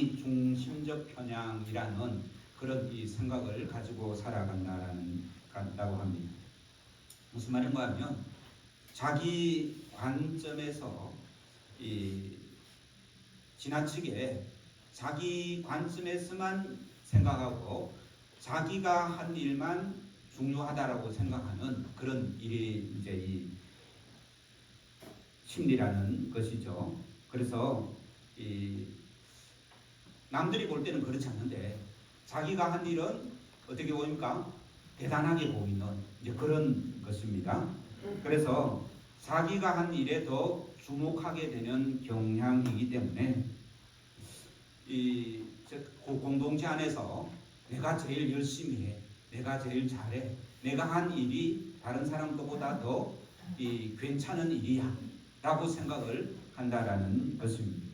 자기 중심적 편향이라는 그런 이 생각을 가지고 간다고 합니다. 무슨 말인가 하면 자기 관점에서 지나치게 자기 관점에서만 생각하고 자기가 한 일만 중요하다라고 생각하는 그런 일이 이제 이 심리라는 것이죠. 그래서 남들이 볼 때는 그렇지 않는데 자기가 한 일은 어떻게 보입니까? 대단하게 보이는 이제 그런 것입니다. 그래서 자기가 한 일에 더 주목하게 되는 경향이기 때문에 이 공동체 안에서 내가 제일 열심히 해, 내가 제일 잘해, 내가 한 일이 다른 사람 것보다 더 괜찮은 일이야 라고 생각을 한다라는 것입니다.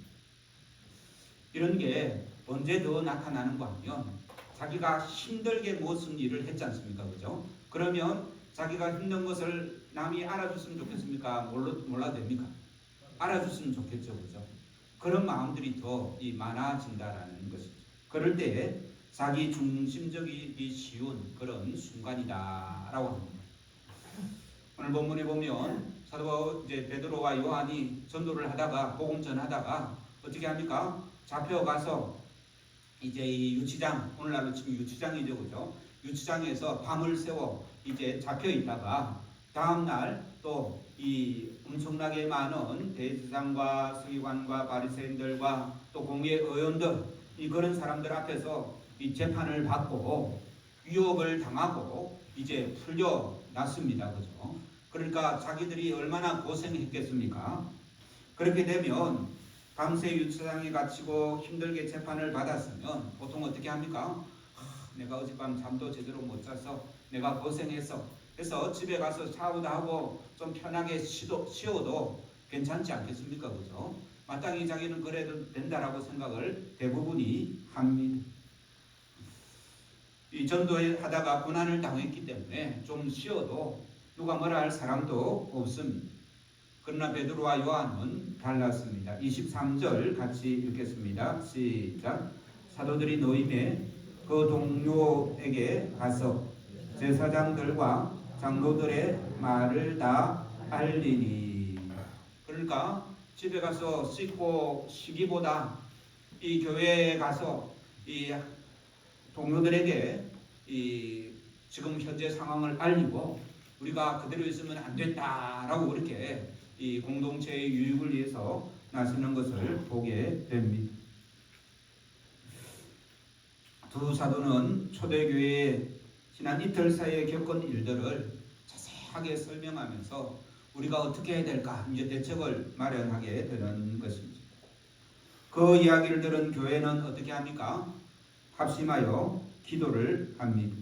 이런 게 언제 더 나타나는가 하면 자기가 힘들게 무슨 일을 했지 않습니까? 그죠? 그러면 자기가 힘든 것을 남이 알아줬으면 좋겠습니까? 몰라도 됩니까? 알아줬으면 좋겠죠. 그죠? 그런 마음들이 더 많아진다라는 것이죠. 그럴 때 자기 중심적이기 쉬운 그런 순간이다라고 합니다. 오늘 본문에 보면 사도 이제 베드로와 요한이 전도를 하다가 복음 전하다가 어떻게 합니까? 잡혀가서 이제 이 유치장, 오늘날로 치면 유치장이죠, 그죠? 유치장에서 밤을 새워 이제 잡혀 있다가 다음날 또 이 엄청나게 많은 대제사장과 서기관과 바리새인들과 또 공회 의원들 그런 사람들 앞에서 이 재판을 받고 유혹을 당하고 이제 풀려났습니다, 그죠? 그러니까 자기들이 얼마나 고생했겠습니까? 그렇게 되면 밤새 유치장에 갇히고 힘들게 재판을 받았으면 보통 어떻게 합니까? 내가 어젯밤 잠도 제대로 못 자서 내가 고생했어. 그래서 집에 가서 샤워도 하고 좀 편하게 쉬어도 괜찮지 않겠습니까? 그죠? 마땅히 자기는 그래도 된다라고 생각을 대부분이 합니다. 이 전도하다가 고난을 당했기 때문에 좀 쉬어도 누가 뭐라 할 사람도 없습니다. 그러나 베드로와 요한은 달랐습니다. 23절 같이 읽겠습니다. 시작. 사도들이 노임에 그 동료에게 가서 제사장들과 장로들의 말을 다 알리니. 그러니까 집에 가서 씻고 쉬기보다 이 교회에 가서 이 동료들에게 이 지금 현재 상황을 알리고 우리가 그대로 있으면 안 된다라고 그렇게 이 공동체의 유익을 위해서 나서는 것을 보게 됩니다. 두 사도는 초대교회에 지난 이틀 사이에 겪은 일들을 자세하게 설명하면서 우리가 어떻게 해야 될까 이제 대책을 마련하게 되는 것입니다. 그 이야기를 들은 교회는 어떻게 합니까? 합심하여 기도를 합니다.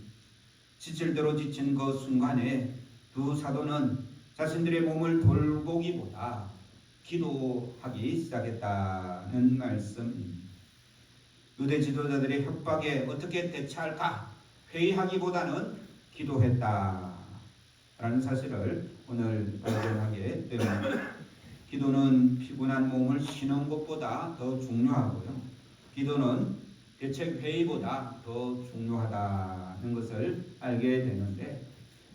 지칠 대로 지친 그 순간에 두 사도는 자신들의 몸을 돌보기보다 기도하기 시작했다는 말씀입니다. 유대 지도자들의 협박에 어떻게 대처할까 회의하기보다는 기도했다라는 사실을 오늘 발견하게 됩니다. 기도는 피곤한 몸을 쉬는 것보다 더 중요하고요. 기도는 대책 회의보다 더 중요하다는 것을 알게 되는데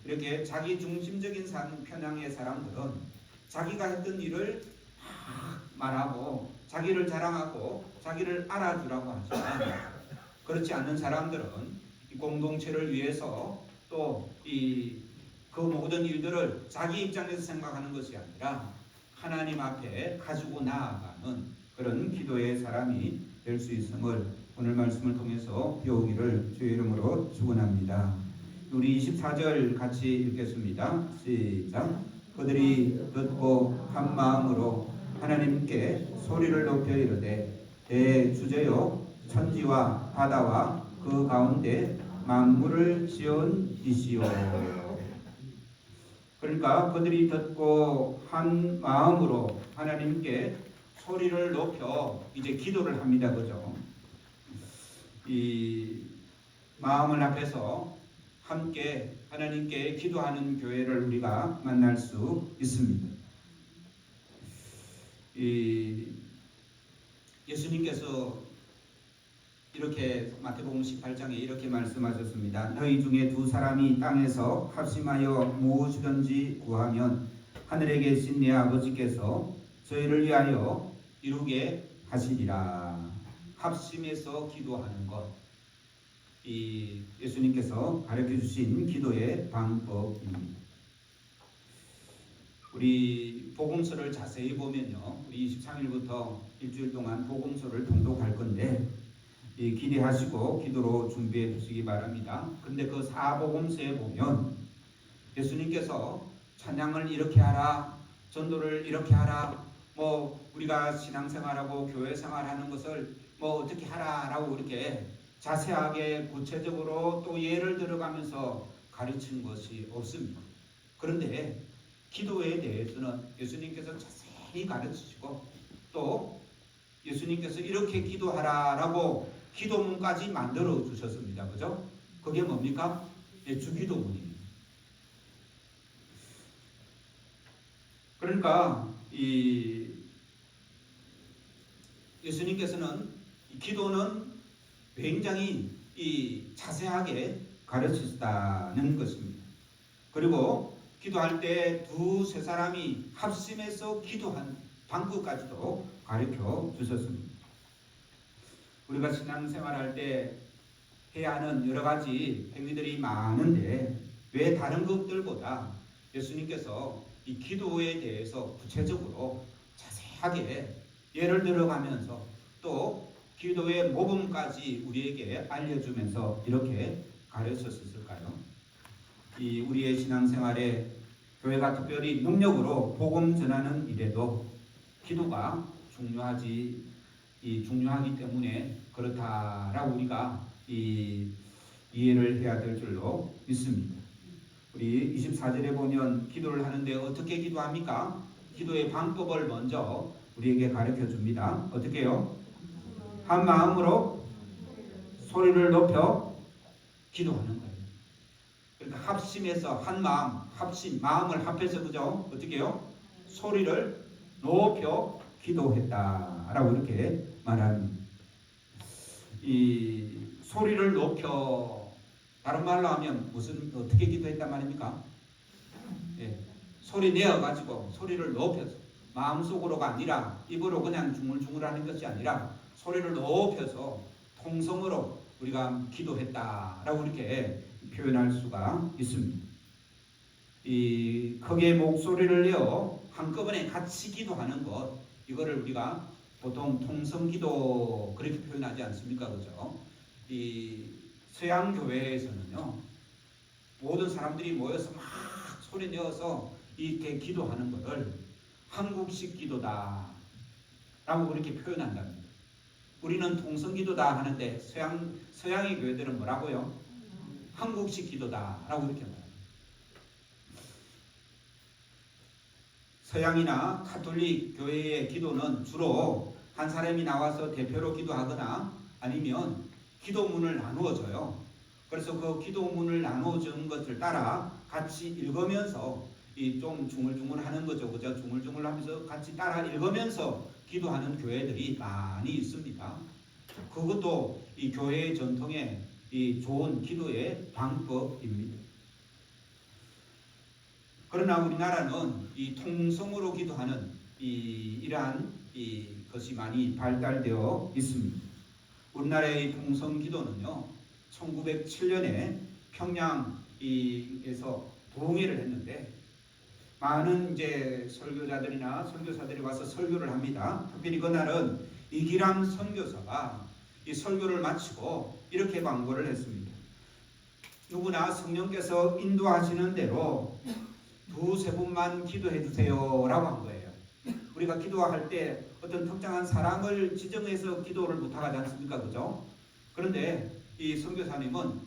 이렇게 자기 중심적인 편향의 사람들은 자기가 했던 일을 말하고 자기를 자랑하고 자기를 알아주라고 하지만 그렇지 않은 사람들은 이 공동체를 위해서 또 그 모든 일들을 자기 입장에서 생각하는 것이 아니라 하나님 앞에 가지고 나아가는 그런 기도의 사람이 될 수 있음을 오늘 말씀을 통해서 배우기를 주의 이름으로 축원합니다. 우리 24절 같이 읽겠습니다. 시작. 그들이 듣고 한 마음으로 하나님께 소리를 높여 이르되 대주제요 천지와 바다와 그 가운데 만물을 지은 이시오. 그러니까 그들이 듣고 한 마음으로 하나님께 소리를 높여 이제 기도를 합니다. 그죠? 이 마음을 앞에서 함께 하나님께 기도하는 교회를 우리가 만날 수 있습니다. 예수님께서 이렇게 마태복음 18장에 이렇게 말씀하셨습니다. 너희 중에 두 사람이 땅에서 합심하여 무엇이든지 구하면 하늘에 계신 내 아버지께서 저희를 위하여 이루게 하시리라. 합심해서 기도하는 것, 이 예수님께서 가르쳐 주신 기도의 방법입니다. 우리 복음서를 자세히 보면요, 우리 23일부터 일주일 동안 복음서를 통독할 건데 기대하시고 기도로 준비해 주시기 바랍니다. 그런데 그 사복음서에 보면 예수님께서 찬양을 이렇게 하라, 전도를 이렇게 하라, 뭐 우리가 신앙생활하고 교회생활하는 것을 뭐 어떻게 하라라고 이렇게 자세하게 구체적으로 또 예를 들어가면서 가르치는 것이 없습니다. 그런데 기도에 대해서는 예수님께서 자세히 가르치시고 또 예수님께서 이렇게 기도하라라고 기도문까지 만들어 주셨습니다. 그죠? 그게 뭡니까? 네, 주기도문입니다. 그러니까 예수님께서는 기도는 굉장히 자세하게 가르치셨다는 것입니다. 그리고 기도할 때 두세 사람이 합심해서 기도한 방법까지도 가르쳐 주셨습니다. 우리가 신앙생활할 때 해야 하는 여러 가지 행위들이 많은데 왜 다른 것들보다 예수님께서 이 기도에 대해서 구체적으로 자세하게 예를 들어가면서 또 기도의 모범까지 우리에게 알려주면서 이렇게 가르쳤을까요? 이 우리의 신앙생활에 교회가 특별히 능력으로 복음 전하는 일에도 기도가 중요하기 때문에 그렇다라고 우리가 이해를 해야 될 줄로 믿습니다. 우리 24절에 보면 기도를 하는데 어떻게 기도합니까? 기도의 방법을 먼저 우리에게 가르쳐 줍니다. 어떻게요? 한 마음으로 소리를 높여 기도하는 거예요. 그러니까 합심해서 한 마음, 마음을 합해서 그죠? 어떻게요? 소리를 높여 기도했다라고 이렇게 말합니다. 이 소리를 높여, 다른 말로 하면 어떻게 기도했단 말입니까? 예, 소리 내어 가지고 소리를 높여서 마음속으로가 아니라 입으로 그냥 중얼중얼하는 것이 아니라 소리를 높여서 통성으로 우리가 기도했다라고 이렇게 표현할 수가 있습니다. 이 크게 목소리를 내어 한꺼번에 같이 기도하는 것, 이거를 우리가 보통 통성기도 그렇게 표현하지 않습니까? 그죠? 이 서양 교회에서는요, 모든 사람들이 모여서 막 소리 내어서 이렇게 기도하는 것을 한국식 기도다 라고 그렇게 표현한답니다. 우리는 통성기도다 하는데 서양의 교회들은 뭐라고요? 한국식 기도다 라고 이렇게 말합니다. 서양이나 가톨릭 교회의 기도는 주로 한 사람이 나와서 대표로 기도하거나 아니면 기도문을 나누어 줘요. 그래서 그 기도문을 나누어 준 것을 따라 같이 읽으면서 좀 중얼중얼하는 거죠. 그죠? 중얼중얼하면서 같이 따라 읽으면서 기도하는 교회들이 많이 있습니다. 그것도 이 교회의 전통의 이 좋은 기도의 방법입니다. 그러나 우리나라는 이 통성으로 기도하는 이러한 것이 많이 발달되어 있습니다. 우리나라의 통성 기도는요, 1907년에 평양에서 부흥회를 했는데 많은 이제 설교자들이나 선교사들이 와서 설교를 합니다. 특별히 그날은 이기람 선교사가 이 설교를 마치고 이렇게 광고를 했습니다. 누구나 성령께서 인도하시는 대로 두세 분만 기도해 주세요 라고 한 거예요. 우리가 기도할 때 어떤 특정한 사람을 지정해서 기도를 부탁하지 않습니까? 그죠? 그런데 이 선교사님은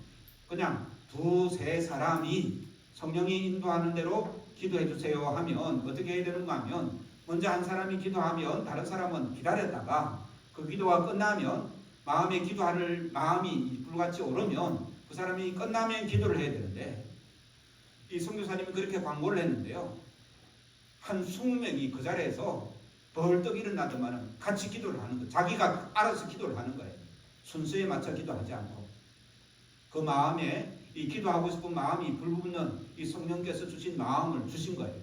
그냥 두세 사람이 성령이 인도하는 대로 기도해 주세요 하면 어떻게 해야 되는가 하면 먼저 한 사람이 기도하면 다른 사람은 기다렸다가 그 기도가 끝나면 마음이 불같이 오르면 그 사람이 끝나면 기도를 해야 되는데 이 선교사님이 그렇게 광고를 했는데요. 한 20명이 그 자리에서 벌떡 일어나더만은 같이 기도를 하는 거예요. 자기가 알아서 기도를 하는 거예요. 순서에 맞춰 기도하지 않고 그 마음에 이 기도하고 싶은 마음이 불붙는 이 성령께서 주신 마음을 주신 거예요.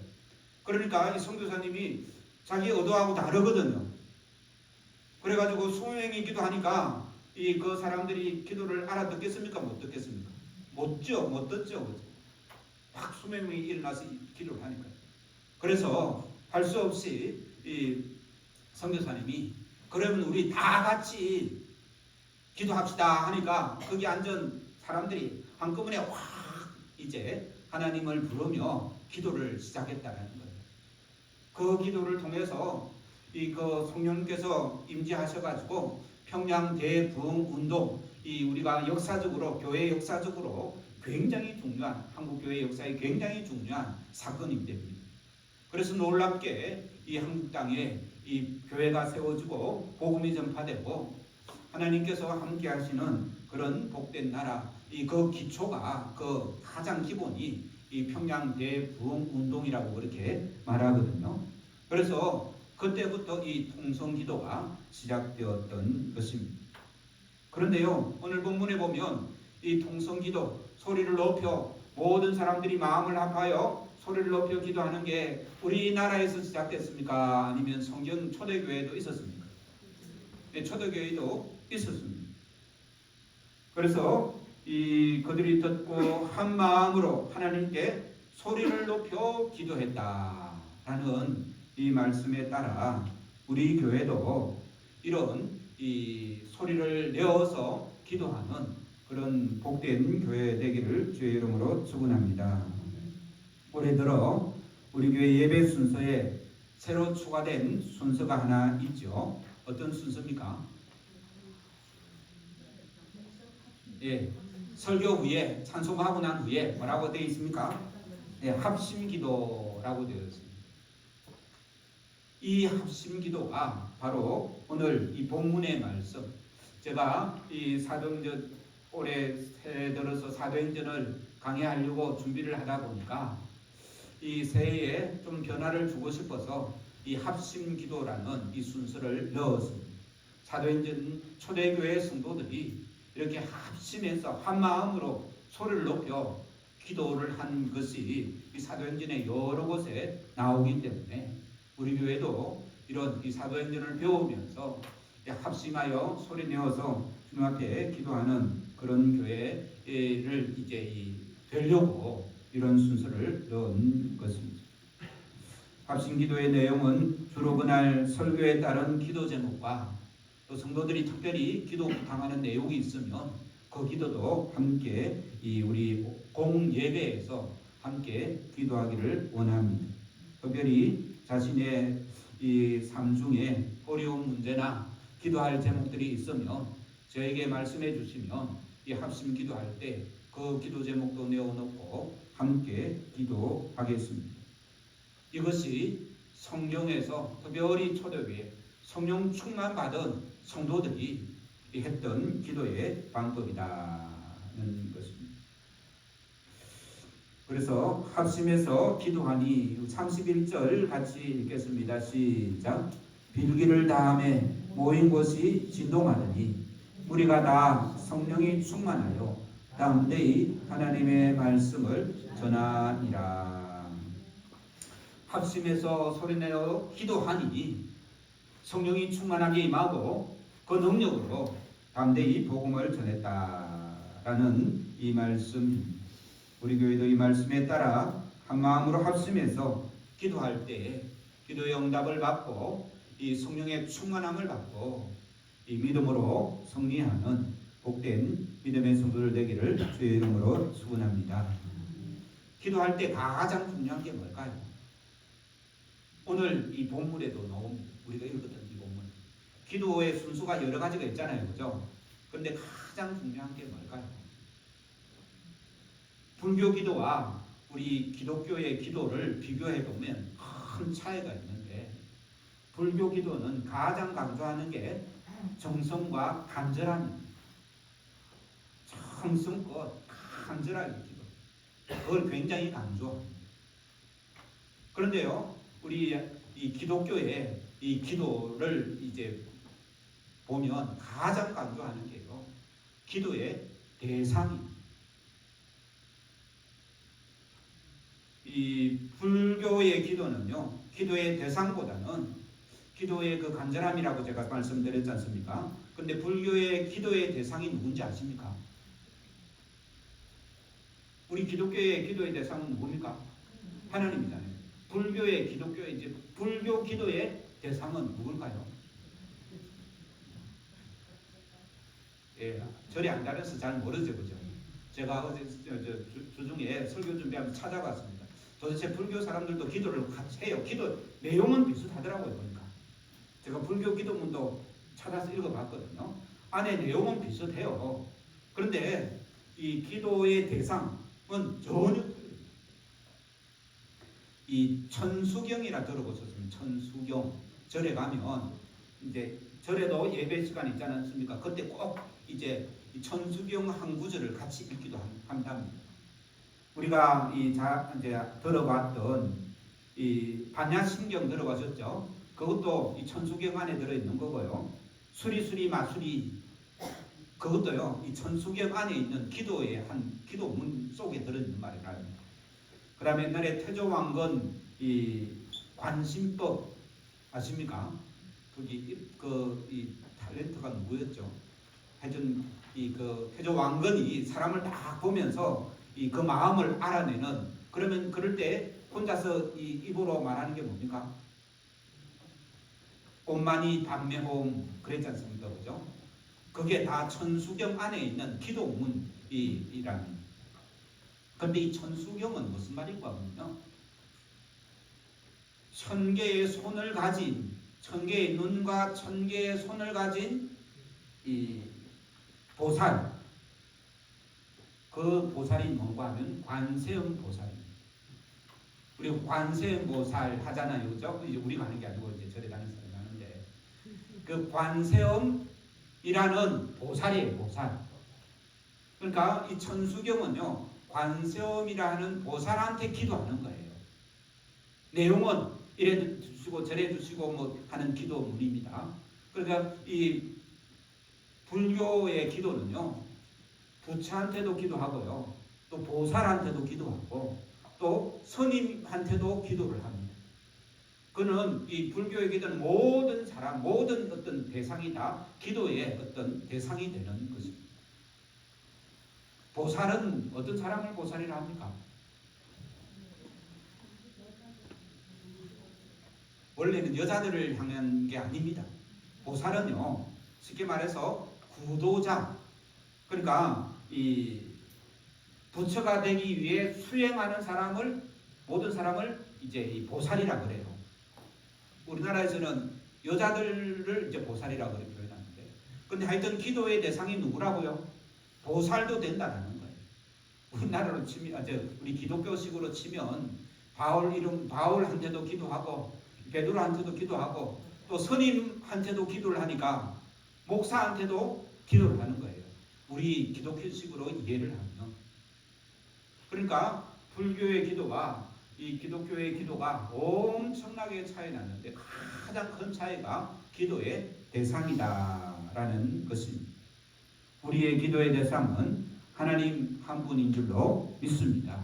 그러니까 이 선교사님이 자기 의도하고 다르거든요. 그래가지고 20명이 기도하니까 이 그 사람들이 기도를 알아듣겠습니까? 못 듣겠습니까? 못 듣죠. 확 20명이 일어나서 기도를 하니까. 그래서 할 수 없이 이 선교사님이 그러면 우리 다 같이 기도합시다 하니까 거기 앉은 사람들이 한꺼번에 확 이제 하나님을 부르며 기도를 시작했다는 거예요. 그 기도를 통해서 이 그 성령께서 임재하셔가지고 평양 대부흥 운동, 이 우리가 역사적으로 교회 역사적으로 굉장히 중요한 한국 교회 역사에 굉장히 중요한 사건이 됩니다. 그래서 놀랍게 이 한국 땅에 이 교회가 세워지고 복음이 전파되고 하나님께서 함께 하시는 그런 복된 나라, 이 그 기초가 그 가장 기본이 이 평양 대부흥 운동이라고 그렇게 말하거든요. 그래서 그때부터 이 통성 기도가 시작되었던 것입니다. 그런데요, 오늘 본문에 보면 이 통성 기도 소리를 높여 모든 사람들이 마음을 합하여 소리를 높여 기도하는 게 우리나라에서 시작됐습니까? 아니면 성경 초대교회도 있었습니까? 네, 초대교회도 있었습니다. 그래서 그들이 듣고 한 마음으로 하나님께 소리를 높여 기도했다라는 이 말씀에 따라 우리 교회도 이런 이 소리를 내어서 기도하는 그런 복된 교회 되기를 주의 이름으로 축원합니다. 올해 들어 우리 교회 예배 순서에 새로 추가된 순서가 하나 있죠. 어떤 순서입니까? 예, 설교 후에 찬송하고 난 후에 뭐라고 되어 있습니까? 예, 합심기도라고 되어 있습니다. 이 합심기도가 바로 오늘 이 본문의 말씀, 제가 이 사도행전 올해 새해 들어서 사도행전을 강의하려고 준비를 하다 보니까 이 새해에 좀 변화를 주고 싶어서 이 합심기도라는 이 순서를 넣었습니다. 사도행전 초대교회 성도들이 이렇게 합심해서 한 마음으로 소리를 높여 기도를 한 것이 이 사도행전의 여러 곳에 나오기 때문에 우리 교회도 이런 이 사도행전을 배우면서 합심하여 소리 내어서 주님 앞에 기도하는 그런 교회를 이제 되려고 이런 순서를 넣은 것입니다. 합심기도의 내용은 주로 그날 설교에 따른 기도 제목과 또 성도들이 특별히 기도 부탁하는 내용이 있으면 그 기도도 함께 우리 공예배에서 함께 기도하기를 원합니다. 특별히 자신의 이 삶 중에 어려운 문제나 기도할 제목들이 있으면 저에게 말씀해 주시면 이 합심 기도할 때 그 기도 제목도 내어놓고 함께 기도하겠습니다. 이것이 성경에서 특별히 초대교회 성령 충만 받은 성도들이 했던 기도의 방법이라는 것입니다. 그래서 합심해서 기도하니 31절 같이 읽겠습니다. 시작. 빌기를 다음에 모인 곳이 진동하더니 우리가 다 성령이 충만하여 담대히 하나님의 말씀을 전하니라. 합심해서 소리내어 기도하니 성령이 충만하게 임하고 그 능력으로 담대히 복음을 전했다라는 이 말씀. 우리 교회도 이 말씀에 따라 한 마음으로 합심해서 기도할 때 기도의 응답을 받고 이 성령의 충만함을 받고 이 믿음으로 승리하는 복된 믿음의 성도들 되기를 주의 이름으로 축원합니다. 기도할 때 가장 중요한 게 뭘까요? 오늘 이 본문에도 나옵니다. 우리가 읽었던 이 본문. 기도의 순서가 여러 가지가 있잖아요. 그죠? 그런데 가장 중요한 게 뭘까요? 불교 기도와 우리 기독교의 기도를 비교해 보면 큰 차이가 있는데 불교 기도는 가장 강조하는 게 정성과 간절함입니다. 정성껏 간절하게 기도. 그걸 굉장히 강조합니다. 그런데요, 우리 이 기독교의 이 기도를 이제 보면 가장 강조하는 게요, 기도의 대상이. 이 불교의 기도는요, 기도의 대상보다는 기도의 그 간절함이라고 제가 말씀드렸지 않습니까? 근데 불교의 기도의 대상이 누군지 아십니까? 우리 기독교의 기도의 대상은 뭡니까? 하나님이잖아요. 불교의 기독교의 이제 불교 기도의 대상은 누굴까요? 예, 절이 안 다녀서 잘 모르죠, 그죠? 제가 어제 주중에 설교 준비하면서 찾아봤습니다. 도대체 불교 사람들도 기도를 해요. 기도 내용은 비슷하더라고요, 보니까. 제가 불교 기도문도 찾아서 읽어봤거든요. 안에 내용은 비슷해요. 그런데 이 기도의 대상은 전혀 틀려요. 이 천수경이라 들어보셨으면, 천수경 절에 가면 이제 절에도 예배 시간 있지 않습니까? 그때 꼭 이제 이 천수경 한 구절을 같이 읽기도 한답니다. 우리가 이제 들어봤던 이 반야심경 들어가셨죠? 그것도 이 천수경 안에 들어있는 거고요. 수리수리 마수리, 그것도요, 이 천수경 안에 있는 기도의 한 기도문 속에 들어있는 말이라. 그 다음에 옛날에 태조왕건 이 관심법 아십니까? 거기 이 탤런트가 누구였죠? 하여튼 그 태조왕건이 사람을 딱 보면서 그 마음을 알아내는, 그러면 그럴 때 혼자서 이 입으로 말하는 게 뭡니까? 온만이 담매홈 그랬지 않습니까? 그죠? 그게 다 천수경 안에 있는 기도문이라는. 근데 이 천수경은 무슨 말일까 하면요, 1000개의 손을 가진, 1000개의 눈과 1000개의 손을 가진 이 보살, 그 보살이 뭔가 하면 관세음 보살입니다. 우리 관세음 보살 하잖아요, 그죠? 이제 우리가 하는 게 아니고 이제 절에 다니는 사람이 하는데, 그 관세음이라는 보살이에요, 보살. 그러니까 이 천수경은요, 관세음이라는 보살한테 기도하는 거예요. 내용은 이래 주시고 저래 주시고 뭐 하는 기도문입니다. 그러니까 이 불교의 기도는요, 부처한테도 기도하고요, 또 보살한테도 기도하고, 또 스님한테도 기도를 합니다. 그는 이 불교의 기도는 모든 사람, 모든 어떤 대상이 다 기도의 어떤 대상이 되는 것입니다. 보살은 어떤 사람을 보살이라 합니까? 원래는 여자들을 향한 게 아닙니다. 보살은요, 쉽게 말해서 구도자, 그러니까 이 부처가 되기 위해 수행하는 사람을, 모든 사람을 이제 이 보살이라 그래요. 우리나라에서는 여자들을 이제 보살이라고 표현하는데, 근데 하여튼 기도의 대상이 누구라고요? 보살도 된다는 거예요. 우리나라로 치면, 우리 기독교식으로 치면 바울한테도 기도하고, 베드로한테도 기도하고, 또 스님한테도 기도를 하니까 목사한테도 기도를 하는 거예요. 우리 기독교식으로 이해를 하면. 그러니까 불교의 기도와 이 기독교의 기도가 엄청나게 차이 나는데, 가장 큰 차이가 기도의 대상이다라는 것입니다. 우리의 기도의 대상은 하나님 한 분인 줄로 믿습니다.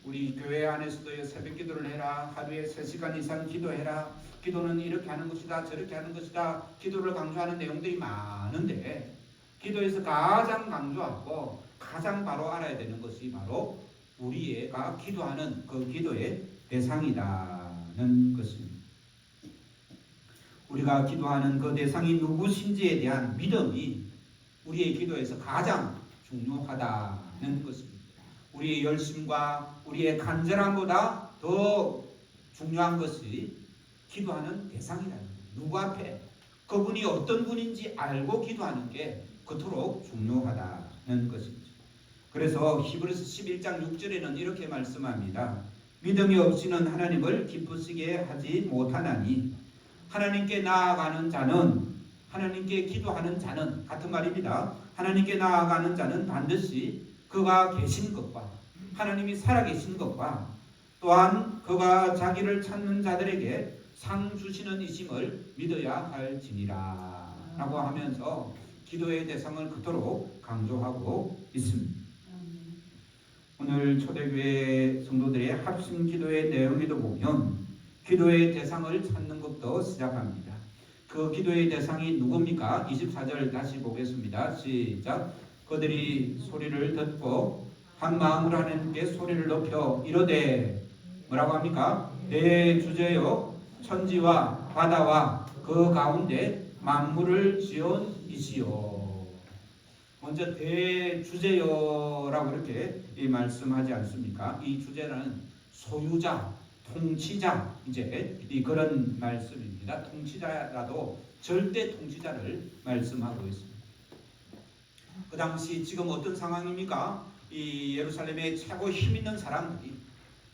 우리 교회 안에서도 새벽 기도를 해라, 하루에 3시간 이상 기도해라, 기도는 이렇게 하는 것이다, 저렇게 하는 것이다, 기도를 강조하는 내용들이 많은데, 기도에서 가장 강조하고 가장 바로 알아야 되는 것이 바로 우리가 기도하는 그 기도의 대상이라는 것입니다. 우리가 기도하는 그 대상이 누구신지에 대한 믿음이 우리의 기도에서 가장 중요하다는 것입니다. 우리의 열심과 우리의 간절함보다 더 중요한 것이 기도하는 대상이라는 거예요. 누구 앞에 그분이 어떤 분인지 알고 기도하는 게 그토록 중요하다는 것입니다. 그래서 히브리서 11장 6절에는 이렇게 말씀합니다. 믿음이 없이는 하나님을 기쁘시게 하지 못하나니, 하나님께 나아가는 자는, 하나님께 기도하는 자는, 같은 말입니다. 하나님께 나아가는 자는 반드시 그가 계신 것과, 하나님이 살아계신 것과, 또한 그가 자기를 찾는 자들에게 상 주시는 이심을 믿어야 할지니라 라고 하면서 기도의 대상을 그토록 강조하고 있습니다. 오늘 초대교회 성도들의 합심 기도의 내용에도 보면 기도의 대상을 찾는 것도 시작합니다. 그 기도의 대상이 누굽니까? 24절 다시 보겠습니다. 시작. 그들이 소리를 듣고 한 마음으로 하나님께 소리를 높여 이르되 뭐라고 합니까? 대주제여 천지와 바다와 그 가운데 만물을 지은 이시여. 먼저 대주제여라고 이렇게 말씀하지 않습니까? 이 주제는 소유자, 통치자, 이제 그런 말씀입니다. 통치자라도 절대 통치자를 말씀하고 있습니다. 그 당시 지금 어떤 상황입니까? 이 예루살렘의 최고 힘 있는 사람들이,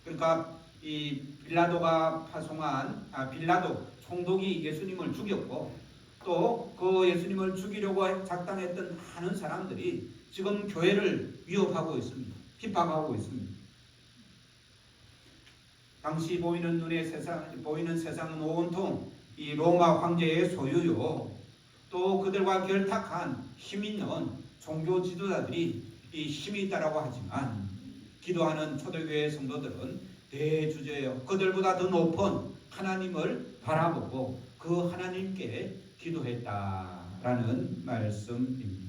그러니까 이 빌라도가 파송한 빌라도 총독이 예수님을 죽였고 또 그 예수님을 죽이려고 작당했던 많은 사람들이 지금 교회를 위협하고 있습니다. 핍박하고 있습니다. 당시 보이는 세상은 온통 이 로마 황제의 소유요. 또 그들과 결탁한 힘 있는 종교 지도자들이 이 힘이 있다라고 하지만 기도하는 초대교회 성도들은 대주제여 그들보다 더 높은 하나님을 바라보고 그 하나님께 기도했다라는 말씀입니다.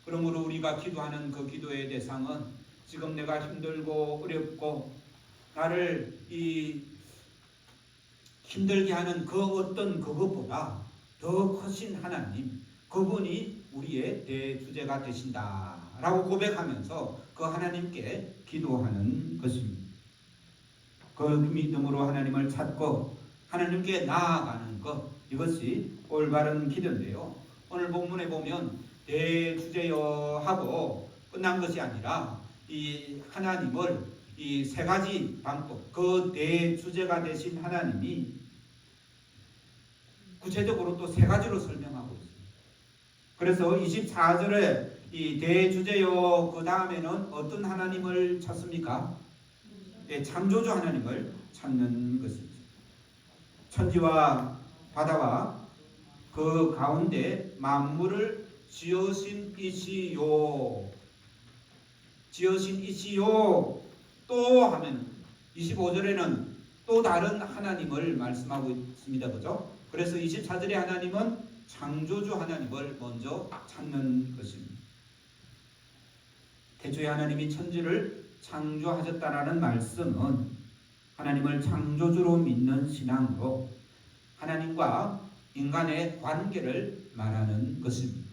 그러므로 우리가 기도하는 그 기도의 대상은 지금 내가 힘들고 어렵고 나를 힘들게 하는 그 어떤 그것보다 더 크신 하나님, 그분이 우리의 대주제가 되신다라고 고백하면서 그 하나님께 기도하는 것입니다. 그 믿음으로 하나님을 찾고 하나님께 나아가는 것, 이것이 올바른 기도인데요. 오늘 본문에 보면 대주제여 하고 끝난 것이 아니라 이 하나님을 이 세 가지 방법, 그 대주제가 되신 하나님이 구체적으로 또 세 가지로 설명하고 있습니다. 그래서 24절에 이 대주제여 그 다음에는 어떤 하나님을 찾습니까? 네, 창조주 하나님을 찾는 것입니다. 천지와 바다와 그 가운데 만물을 지으신 이시요. 지으신 이시요. 또 하면 25절에는 또 다른 하나님을 말씀하고 있습니다. 그죠? 그래서 24절의 하나님은 창조주 하나님을 먼저 찾는 것입니다. 태초에 하나님이 천지를 창조하셨다라는 말씀은 하나님을 창조주로 믿는 신앙으로 하나님과 인간의 관계를 말하는 것입니다.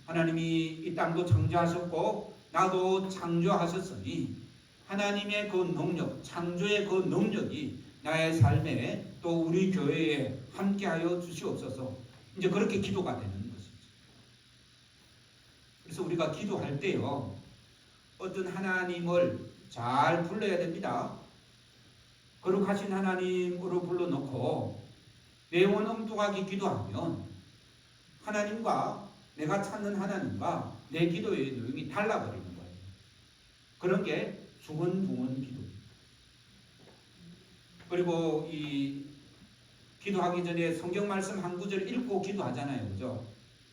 하나님이 이 땅도 창조하셨고 나도 창조하셨으니 하나님의 그 능력, 창조의 그 능력이 나의 삶에 또 우리 교회에 함께하여 주시옵소서. 이제 그렇게 기도가 되는 것이죠. 그래서 우리가 기도할 때요, 어떤 하나님을 잘 불러야 됩니다. 거룩하신 하나님으로 불러놓고 내원 엉뚱하게 기도하면 하나님과 내가 찾는 하나님과 내 기도의 내용이 달라버리는 거예요. 그런 게 두근두근 기도. 그리고 이 기도하기 전에 성경 말씀 한 구절 읽고 기도하잖아요. 그죠?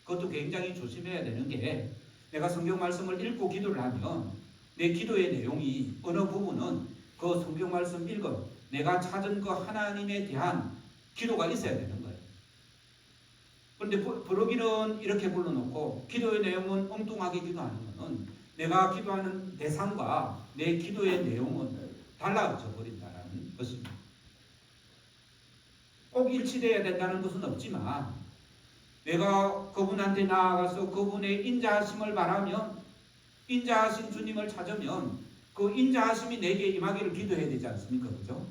그것도 굉장히 조심해야 되는 게 내가 성경 말씀을 읽고 기도를 하면 내 기도의 내용이 어느 부분은 그 성경 말씀 읽어 내가 찾은 그 하나님에 대한 기도가 있어야 되는 거예요. 그런데 부르기는 이렇게 불러놓고 기도의 내용은 엉뚱하게 기도하는 것은 내가 기도하는 대상과 내 기도의 내용은 달라져 버린다는 것입니다. 꼭 일치되어야 된다는 것은 없지만 내가 그분한테 나아가서 그분의 인자하심을 바라면 인자하신 주님을 찾으면 그 인자하심이 내게 임하기를 기도해야 되지 않습니까? 그죠?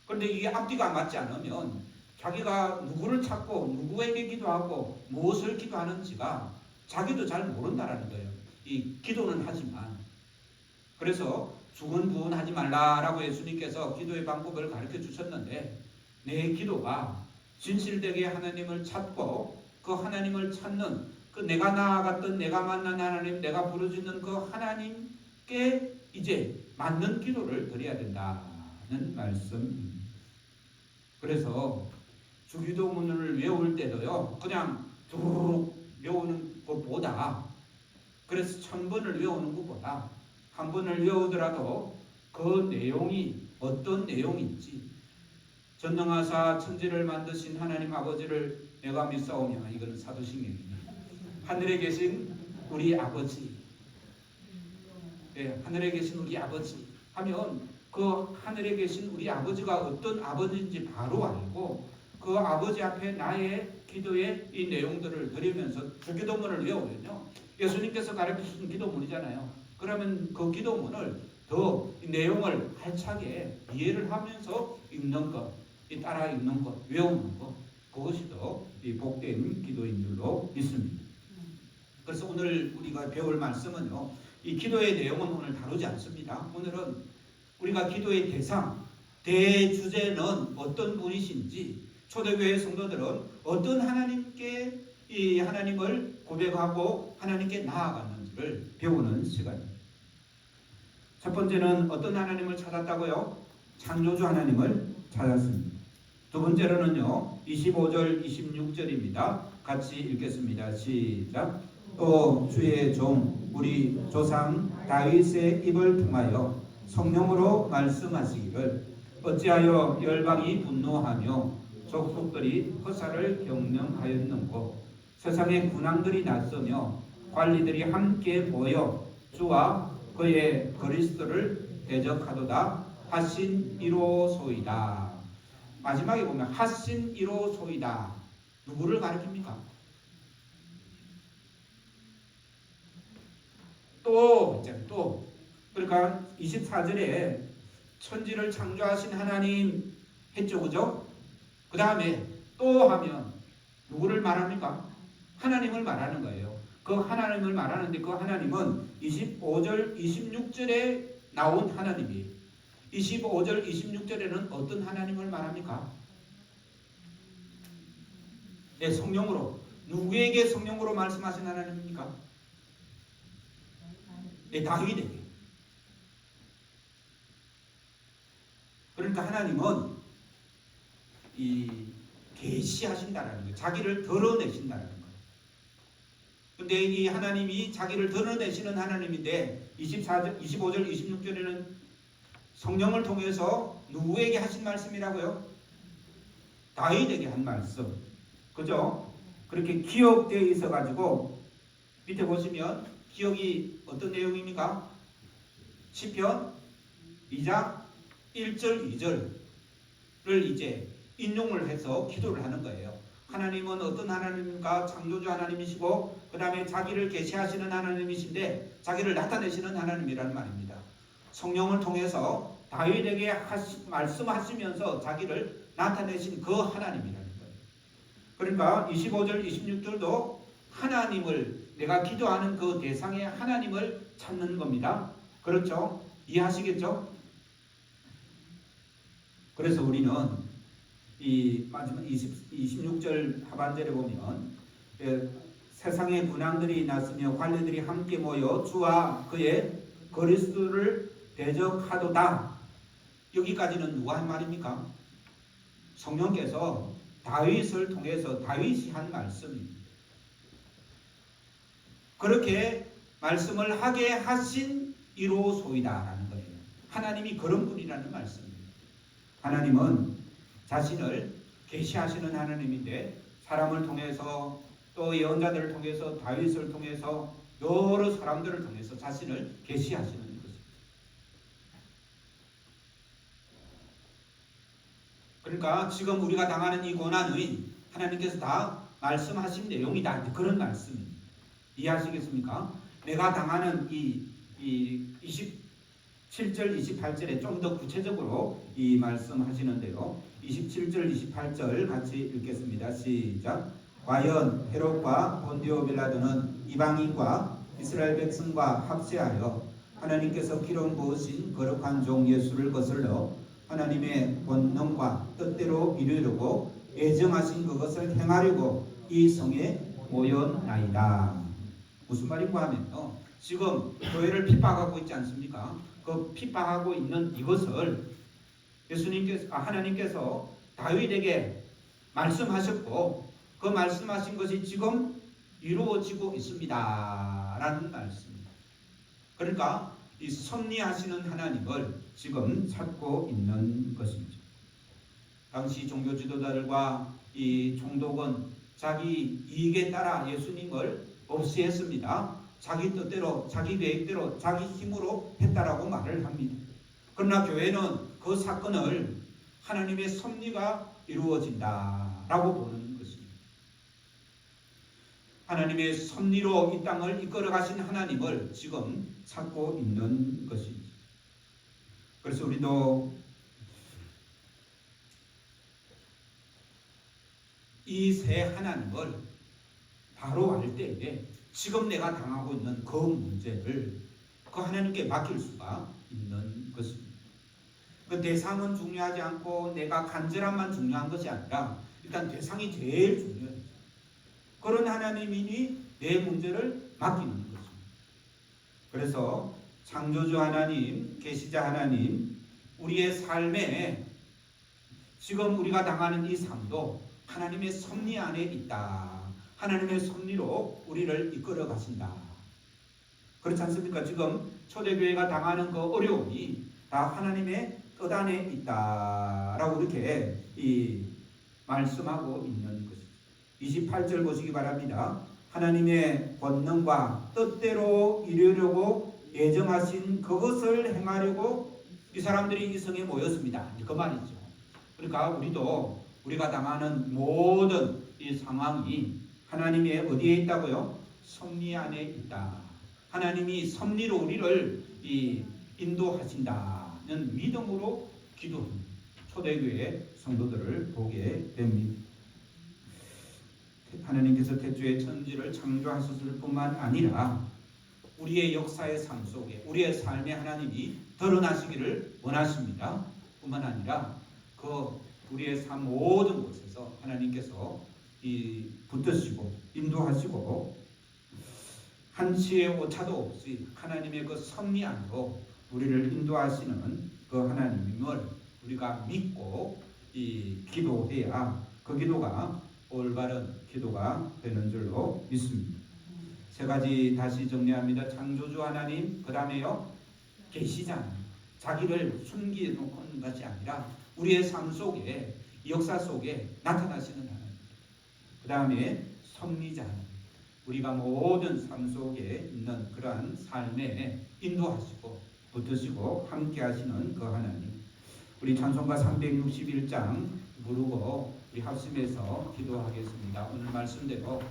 그런데 이게 앞뒤가 맞지 않으면 자기가 누구를 찾고 누구에게 기도하고 무엇을 기도하는지가 자기도 잘 모른다라는 거예요. 이 기도는 하지만. 그래서 주근부근하지 말라라고 예수님께서 기도의 방법을 가르쳐 주셨는데 내 기도가 진실되게 하나님을 찾고 그 하나님을 찾는 그 내가 나아갔던 내가 만난 하나님, 내가 부르짖는 그 하나님께 이제 맞는 기도를 드려야 된다는 말씀입니다. 그래서 주기도문을 외울 때도요, 그냥 쭉 외우는 것보다, 그래서 1000번을 외우는 것보다 한 번을 외우더라도 그 내용이 어떤 내용인지, 전능하사 천지를 만드신 하나님 아버지를 내가 믿사오며, 이거는 사도신경입니다. 하늘에 계신 우리 아버지, 네, 하늘에 계신 우리 아버지 하면 그 하늘에 계신 우리 아버지가 어떤 아버지인지 바로 알고, 그 아버지 앞에 나의 기도의 이 내용들을 드리면서 주기도문을 외우면요, 예수님께서 가르치신 기도문이잖아요. 그러면 그 기도문을 더 내용을 알차게 이해를 하면서 읽는 것, 따라 읽는 것, 외우는 것, 그것이 더 복된 기도인 줄로 믿습니다. 그래서 오늘 우리가 배울 말씀은요, 이 기도의 내용은 오늘 다루지 않습니다. 오늘은 우리가 기도의 대상, 대주제는 어떤 분이신지, 초대교회 성도들은 어떤 하나님께 이 하나님을 고백하고 하나님께 나아갔는지를 배우는 시간입니다. 첫 번째는 어떤 하나님을 찾았다고요? 창조주 하나님을 찾았습니다. 두 번째로는요, 25절 26절입니다. 같이 읽겠습니다. 시작. 또 주의 종 우리 조상 다윗의 입을 통하여 성령으로 말씀하시기를, 어찌하여 열방이 분노하며 족속들이 허사를 경영하였는고, 세상의 군왕들이 나서며 관리들이 함께 모여 주와 그의 그리스도를 대적하도다 하신 이로소이다. 마지막에 보면 하신 이로소이다. 누구를 가리킵니까? 또 그러니까 24절에 천지를 창조하신 하나님 했죠, 그죠? 그 다음에 또 하면 누구를 말합니까? 하나님을 말하는 거예요. 그 하나님을 말하는데, 그 하나님은 25절 26절에 나온 하나님이, 25절 26절에는 어떤 하나님을 말합니까? 네, 성령으로. 누구에게 성령으로 말씀하신 하나님입니까? 네, 다윗에게. 그러니까 하나님은 이 계시하신다라는 거예요. 자기를 드러내신다라는 거예요. 근데 이 하나님이 자기를 드러내시는 하나님인데, 25절 26절에는 성령을 통해서 누구에게 하신 말씀이라고요? 다윗에게 한 말씀. 그죠? 그렇게 기억되어 있어 가지고 밑에 보시면 기억이 어떤 내용입니까? 시편 2장 1절 2절을 이제 인용을 해서 기도를 하는 거예요. 하나님은 어떤 하나님입니까? 창조주 하나님이시고, 그 다음에 자기를 계시하시는 하나님이신데 자기를 나타내시는 하나님이라는 말입니다. 성령을 통해서 다윗에게 말씀하시면서 자기를 나타내신 그 하나님이라는 거예요. 그러니까 25절 26절도 하나님을, 내가 기도하는 그 대상의 하나님을 찾는 겁니다. 그렇죠? 이해하시겠죠? 그래서 우리는 이 마지막 26절 하반절에 보면 세상의 군왕들이 났으며 관리들이 함께 모여 주와 그의 그리스도를 대적하도다. 여기까지는 누가 한 말입니까? 성령께서 다윗을 통해서 다윗이 한 말씀입니다. 그렇게 말씀을 하게 하신 이로소이다라는 거예요. 하나님이 그런 분이라는 말씀입니다. 하나님은 자신을 계시하시는 하나님인데, 사람을 통해서 또 예언자들을 통해서 다윗을 통해서 여러 사람들을 통해서 자신을 계시하시는 것입니다. 그러니까 지금 우리가 당하는 이 고난의 하나님께서 다 말씀하신 내용이다, 그런 말씀입니다. 이해하시겠습니까? 내가 당하는 이 27절 28절에 좀 더 구체적으로 이 말씀하시는데요. 27절 28절 같이 읽겠습니다. 시작. 과연 헤롯과 본디오 빌라도는 이방인과 이스라엘 백성과 합세하여 하나님께서 기름 부으신 거룩한 종 예수를 거슬러 하나님의 본능과 뜻대로 이루려고 예정하신 그것을 행하려고 이 성에 모였나이다. 무슨 말인가 하면요, 지금 교회를 핍박하고 있지 않습니까? 그 핍박하고 있는 이것을 하나님께서 다윗에게 말씀하셨고 그 말씀하신 것이 지금 이루어지고 있습니다 라는 말씀입니다. 그러니까 이 섭리하시는 하나님을 지금 찾고 있는 것입니다. 당시 종교 지도자들과 이 총독은 자기 이익에 따라 예수님을 없애했습니다. 자기 뜻대로, 자기 계획대로, 자기 힘으로 했다라고 말을 합니다. 그러나 교회는 그 사건을 하나님의 섭리가 이루어진다라고 보는 것입니다. 하나님의 섭리로 이 땅을 이끌어 가신 하나님을 지금 찾고 있는 것입니다. 그래서 우리도 이 새 하나님을 바로 알 때에 지금 내가 당하고 있는 그 문제를 그 하나님께 맡길 수가 있는 것입니다. 그 대상은 중요하지 않고 내가 간절함만 중요한 것이 아니라 일단 대상이 제일 중요해요. 그런 하나님이니 내 문제를 맡기는 것입니다. 그래서 창조주 하나님, 계시자 하나님, 우리의 삶에 지금 우리가 당하는 이 삶도 하나님의 섭리 안에 있다. 하나님의 섭리로 우리를 이끌어 가신다. 그렇지 않습니까? 지금 초대교회가 당하는 그 어려움이 다 하나님의 뜻 안에 있다라고 이렇게 말씀하고 있는 것입니다. 28절 보시기 바랍니다. 하나님의 권능과 뜻대로 이루려고 예정하신 그것을 행하려고 이 사람들이 이 성에 모였습니다. 그 말이죠. 그러니까 우리가 당하는 모든 이 상황이 하나님의 어디에 있다고요? 섭리 안에 있다. 하나님이 섭리로 우리를 인도하신다는 믿음으로 기도합니다. 초대교회 성도들을 보게 됩니다. 하나님께서 태초에 천지를 창조하셨을 뿐만 아니라 우리의 역사의 삶 속에 우리의 삶에 하나님이 드러나시기를 원하십니다. 뿐만 아니라 우리의 삶 모든 곳에서 하나님께서 붙드시고 인도하시고 한치의 오차도 없이 하나님의 그 섭리 안으로 우리를 인도하시는 그 하나님을 우리가 믿고 기도해야 그 기도가 올바른 기도가 되는 줄로 믿습니다. 세 가지 다시 정리합니다. 창조주 하나님, 그 다음에요 계시자 하나님. 자기를 숨겨놓은 것이 아니라 우리의 삶 속에, 역사 속에 나타나시는 하나님. 그 다음에 섭리자 하나님. 우리가 모든 삶 속에 있는 그러한 삶에 인도하시고 붙드시고 함께 하시는 그 하나님. 우리 찬송가 361장 부르고 우리 합심해서 기도하겠습니다. 오늘 말씀대로